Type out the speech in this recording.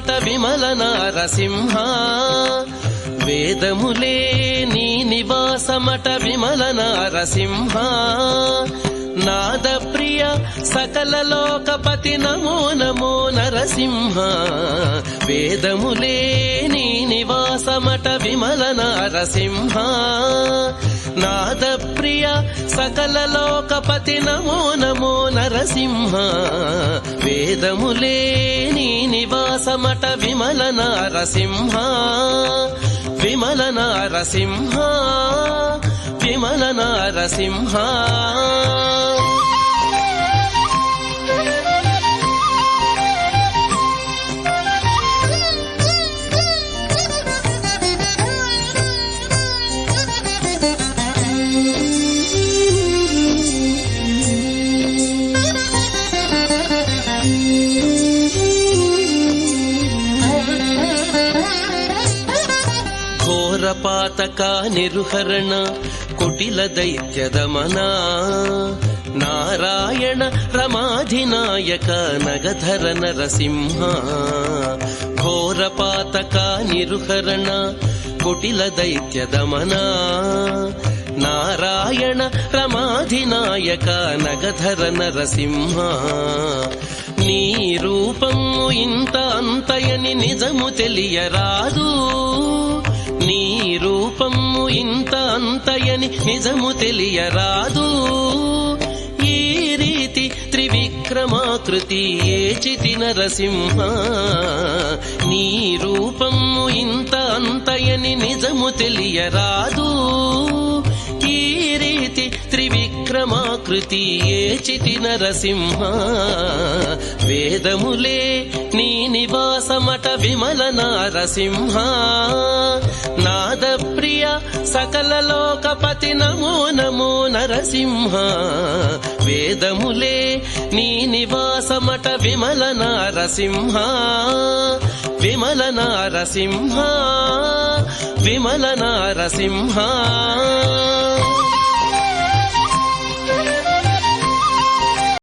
నివాసమట విమల నారసింహ వేదములే నీ నివాసమట విమల నారసింహ నాద ప్రియ సకల లోకపతి నమో నమో నరసింహ వేదములే నీ నివాసమట విమల నారసింహ నాద ప్రియ సకల లోకపతి నమో నమో నరసింహ వేదములే నీ నివాసమట విమల నారసింహ విమల నారసింహ విమల నారసింహ ఘోరపాతక నిరుహరణ కుటిల దైత్యదమన నారాయణ రమాధినాయక నగధర నరసింహ ఘోరపాతక నిరుహరణ కుటిల దైత్యదమన నారాయణ రమాధినాయక నగధర నరసింహ నీ రూపము ఇంత అంతయని నిజము తెలియరాదు నీ రూపము ఇంత అంతయని నిజము తెలియరాదు ఈ రీతి త్రివిక్రమాకృతి ఏచితి నరసింహ నీ రూపము ఇంత అంతయని నిజము తెలియరాదు ఈ రీతి త్రివిక్రమాకృతి ఏచితి నరసింహ వేదములే నీ నివాసమట విమల నారసింహ నాద ప్రియ సకల లోకపతి నమో నమో నరసింహ వేదములే నీ నివాసమట విమల నారసింహ విమల నారసింహ విమల నారసింహ